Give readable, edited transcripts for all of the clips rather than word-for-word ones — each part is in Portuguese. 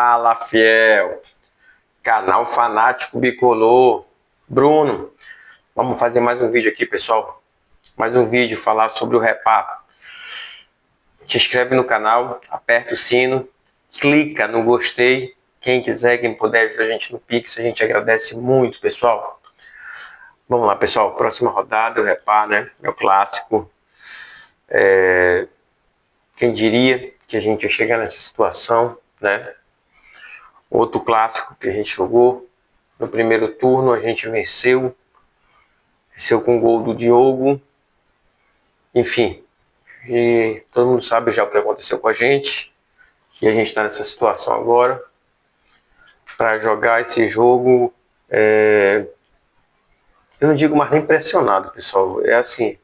Fala, fiel, canal Fanático Bicolor, Bruno. Vamos fazer mais um vídeo aqui, pessoal. Mais um vídeo falar sobre o Repá. Te inscreve no canal, aperta o sino, clica no gostei. Quem quiser, quem puder ajudar a gente no Pix, a gente agradece muito, pessoal. Vamos lá, pessoal. Próxima rodada, o Repá, né? É o clássico. Quem diria que a gente ia chegar nessa situação, né? Outro clássico que a gente jogou no primeiro turno, a gente venceu com o gol do Diogo. Enfim, e todo mundo sabe já o que aconteceu com a gente. E a gente está nessa situação agora para jogar esse jogo. Eu não digo mais nem pressionado, pessoal. É assim,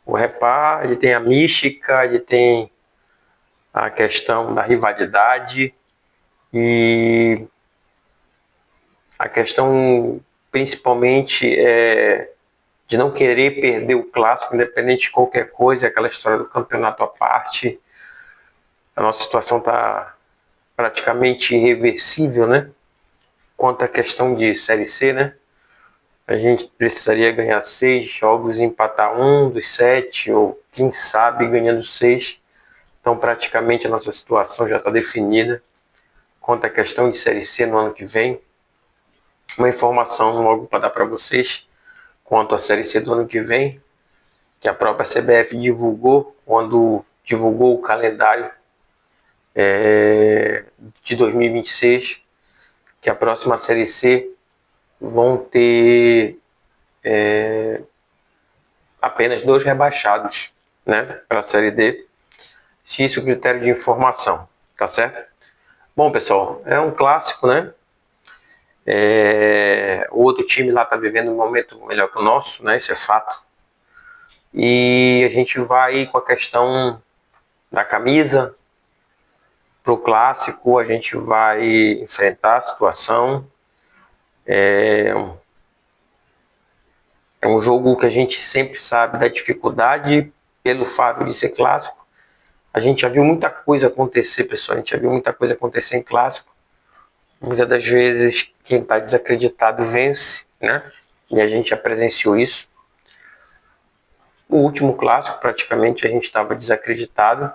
o Repá, ele tem a mística, ele tem a questão da rivalidade e a questão principalmente de não querer perder o clássico, independente de qualquer coisa, aquela história do campeonato à parte. A nossa situação está praticamente irreversível, né? Quanto à questão de Série C, né? A gente precisaria ganhar 6 jogos e empatar um dos 7, ou quem sabe ganhando 6. Então, praticamente a nossa situação já está definida. Quanto à questão de Série C no ano que vem, uma informação logo para dar para vocês quanto à Série C do ano que vem, que a própria CBF divulgou quando divulgou o calendário de 2026, que a próxima Série C vão ter apenas 2 rebaixados, né, para a Série D, se isso é o critério de informação, tá certo? Bom, pessoal, é um clássico, né? O outro time lá tá vivendo um momento melhor que o nosso, né? Isso é fato. E a gente vai com a questão da camisa pro clássico, a gente vai enfrentar a situação. É um jogo que a gente sempre sabe da dificuldade pelo fato de ser clássico. A gente já viu muita coisa acontecer, pessoal. A gente já viu muita coisa acontecer em clássico. Muitas das vezes quem está desacreditado vence, né? E a gente já presenciou isso. O último clássico, praticamente, a gente estava desacreditado.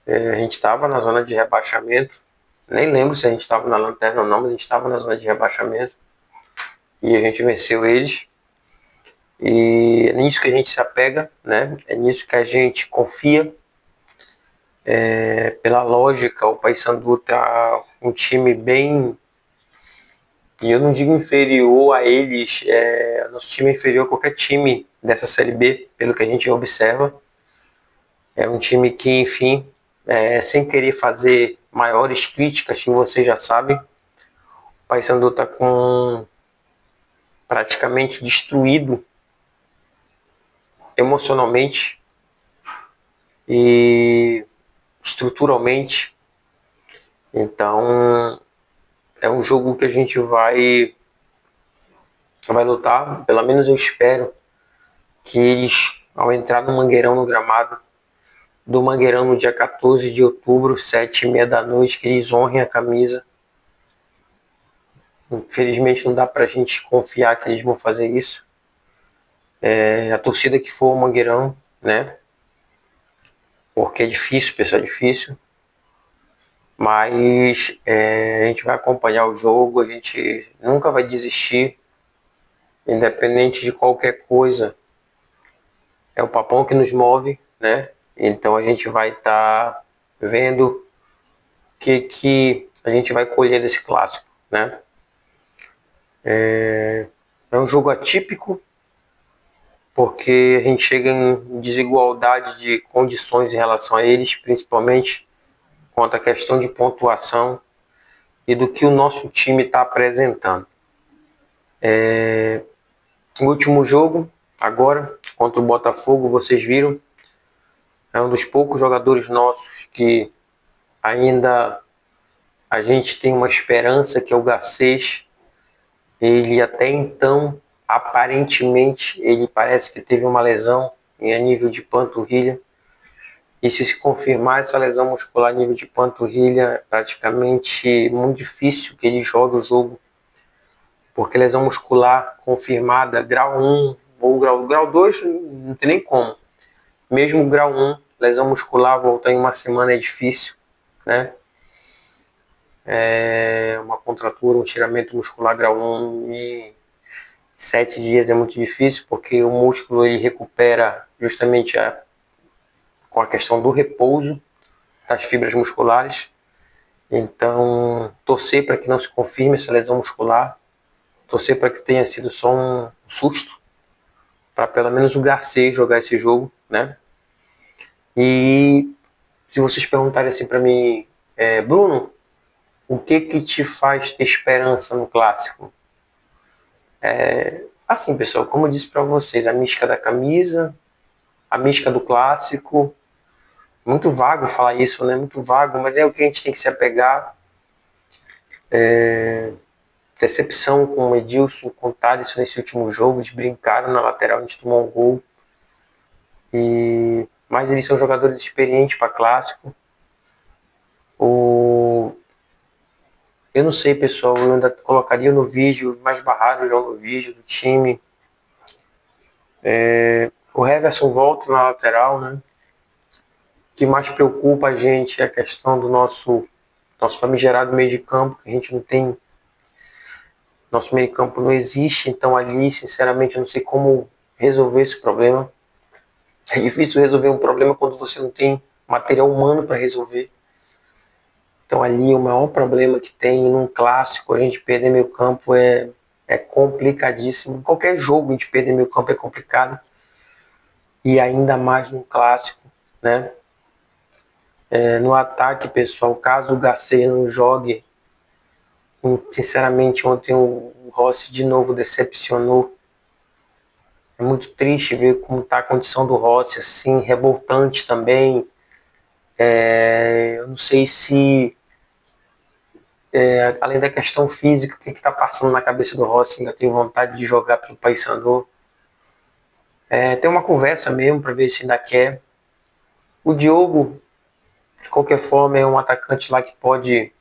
A gente estava na zona de rebaixamento. Nem lembro se a gente estava na lanterna ou não, mas a gente estava na zona de rebaixamento. E a gente venceu eles. E é nisso que a gente se apega, né? É nisso que a gente confia. Pela lógica, o Paysandu tá um time bem, e eu não digo inferior a eles, nosso time é inferior a qualquer time dessa Série B, pelo que a gente observa. É um time que, enfim, sem querer fazer maiores críticas, que vocês já sabem, o Paysandu tá com praticamente destruído emocionalmente e estruturalmente. Então, é um jogo que a gente vai lutar, pelo menos eu espero que eles, ao entrar no Mangueirão, no gramado do Mangueirão no dia 14 de outubro, 7h30 da noite, que eles honrem a camisa. Infelizmente não dá pra gente confiar que eles vão fazer isso. A torcida que for o Mangueirão, né? Porque é difícil, pessoal, é difícil. Mas a gente vai acompanhar o jogo, a gente nunca vai desistir, independente de qualquer coisa. É o Papão que nos move, né? Então a gente vai estar vendo o que a gente vai colher desse clássico, né? É um jogo atípico, porque a gente chega em desigualdade de condições em relação a eles, principalmente quanto à questão de pontuação e do que o nosso time está apresentando. O último jogo, agora, contra o Botafogo, vocês viram, é um dos poucos jogadores nossos que ainda a gente tem uma esperança, que é o Garcês. Ele até então, aparentemente, ele parece que teve uma lesão em nível de panturrilha. E se confirmar essa lesão muscular a nível de panturrilha, é praticamente muito difícil que ele jogue o jogo, porque lesão muscular confirmada, grau 1 ou grau 2, não tem nem como. Mesmo grau 1, lesão muscular, voltar em uma semana é difícil, né? Uma contratura, um tiramento muscular grau 1 e 7 dias é muito difícil, porque o músculo ele recupera justamente com a questão do repouso das fibras musculares. Então, torcer para que não se confirme essa lesão muscular, torcer para que tenha sido só um susto, para pelo menos o Garcês jogar esse jogo, né? E se vocês perguntarem assim para mim, Bruno, o que que te faz ter esperança no clássico? Assim, pessoal, como eu disse para vocês, a mística da camisa, a mística do clássico, muito vago falar isso, né? Muito vago, mas é o que a gente tem que se apegar. Decepção com o Edilson, com o Thaleson nesse último jogo, eles brincaram na lateral, a gente tomou um gol. Mas eles são jogadores experientes para clássico. Eu não sei, pessoal, eu ainda colocaria no vídeo, mais barrado já no vídeo do time. O Heverson volta na lateral, né? O que mais preocupa a gente é a questão do nosso famigerado meio de campo, que a gente não tem. Nosso meio de campo não existe, então ali, sinceramente, eu não sei como resolver esse problema. É difícil resolver um problema quando você não tem material humano para resolver. Então ali o maior problema que tem num clássico, a gente perder meio campo é complicadíssimo. Qualquer jogo a gente perder meio campo é complicado. E ainda mais num clássico, né? No ataque, pessoal, caso o Garcia não jogue, sinceramente, ontem o Rossi de novo decepcionou. É muito triste ver como está a condição do Rossi, assim, revoltante também. Eu não sei se, além da questão física, o que está passando na cabeça do Rossi, ainda tem vontade de jogar pelo Paysandu. Tem uma conversa mesmo para ver se ainda quer. O Diogo, de qualquer forma, é um atacante lá que pode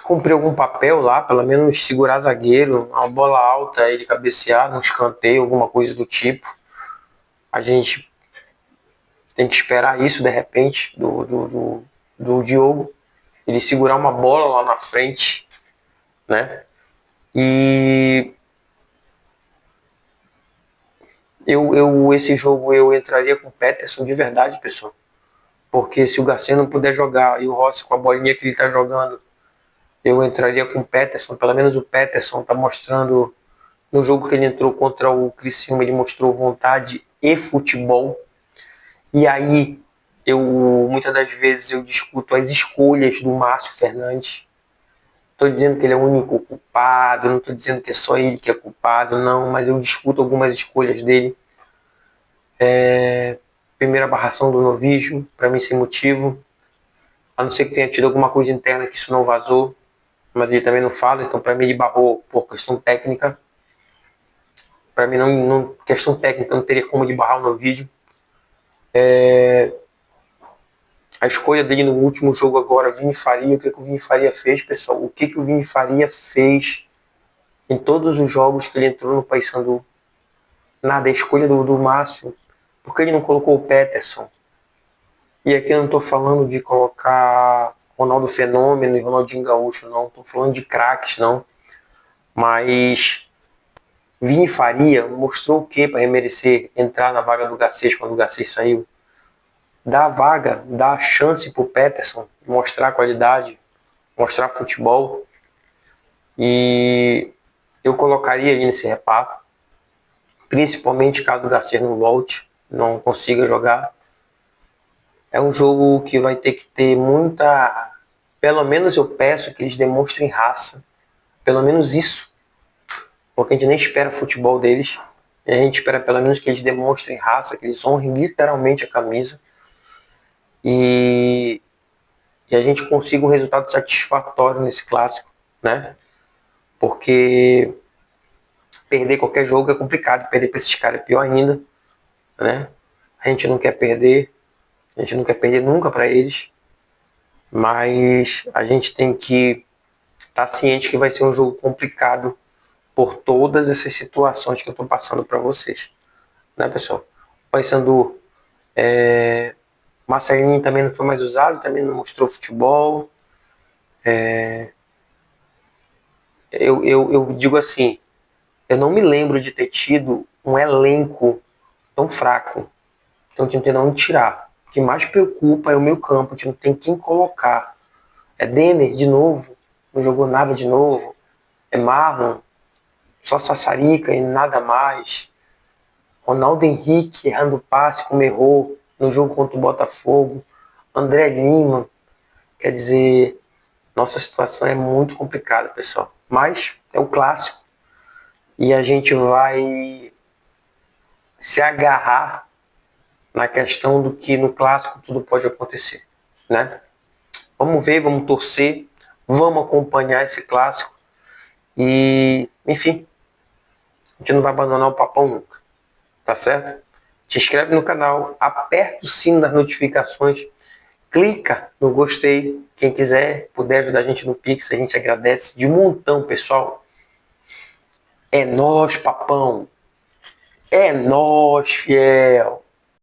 cumprir algum papel lá, pelo menos segurar zagueiro, uma bola alta, ele cabecear, um escanteio, alguma coisa do tipo. A gente tem que esperar isso de repente do Diogo, ele segurar uma bola lá na frente, né? E esse jogo eu entraria com o Peterson de verdade, pessoal. Porque se o Garcia não puder jogar e o Rossi com a bolinha que ele está jogando, eu entraria com o Peterson. Pelo menos o Peterson está mostrando, no jogo que ele entrou contra o Criciúma, ele mostrou vontade e futebol. E aí, muitas das vezes eu discuto as escolhas do Márcio Fernandes. Estou dizendo que ele é o único culpado, não estou dizendo que é só ele que é culpado, não, mas eu discuto algumas escolhas dele. Primeira barração do Novígio, para mim sem motivo, a não ser que tenha tido alguma coisa interna que isso não vazou, mas ele também não fala, então para mim ele barrou por questão técnica. Para mim, questão técnica, não teria como ele barrar o Novígio. A escolha dele no último jogo agora, Vini Faria, o que o Vini Faria fez, pessoal? O que o Vini Faria fez em todos os jogos que ele entrou no Paysandu? Nada, a escolha do Márcio. Por que ele não colocou o Peterson? E aqui eu não estou falando de colocar Ronaldo Fenômeno e Ronaldinho Gaúcho, não. Estou falando de craques, não. Mas Vini Faria mostrou o que para merecer entrar na vaga do Garcês quando o Garcês saiu? Dá a vaga, dá a chance para o Peterson mostrar qualidade, mostrar futebol. E eu colocaria ele nesse reparto, principalmente caso o Garcia não volte, não consiga jogar. É um jogo que vai ter que ter muita. Pelo menos eu peço que eles demonstrem raça. Pelo menos isso. Porque a gente nem espera futebol deles. A gente espera pelo menos que eles demonstrem raça, que eles honrem literalmente a camisa. E a gente consiga um resultado satisfatório nesse clássico, né? Porque perder qualquer jogo é complicado. Perder para esses caras é pior ainda, né? A gente não quer perder, a gente não quer perder nunca para eles, mas a gente tem que estar ciente que vai ser um jogo complicado por todas essas situações que eu estou passando para vocês, né, pessoal? O Paysandu, Marcelinho também não foi mais usado, também não mostrou futebol. Eu digo assim, eu não me lembro de ter tido um elenco tão fraco. Então a gente não tem onde tirar. O que mais preocupa é o meu campo, a gente não tem quem colocar. É Denner de novo, não jogou nada de novo. É Marlon, só Sassarica e nada mais. Ronaldo Henrique errando passe como errou no jogo contra o Botafogo. André Lima. Quer dizer, nossa situação é muito complicada, pessoal. Mas é o clássico. E a gente vai se agarrar na questão do que no clássico tudo pode acontecer, né? Vamos ver, vamos torcer, vamos acompanhar esse clássico e, enfim, a gente não vai abandonar o Papão nunca, tá certo? Te inscreve no canal, aperta o sino das notificações, clica no gostei. Quem quiser, puder ajudar a gente no Pix, a gente agradece de montão, pessoal. É nós, Papão. É nós, fiel.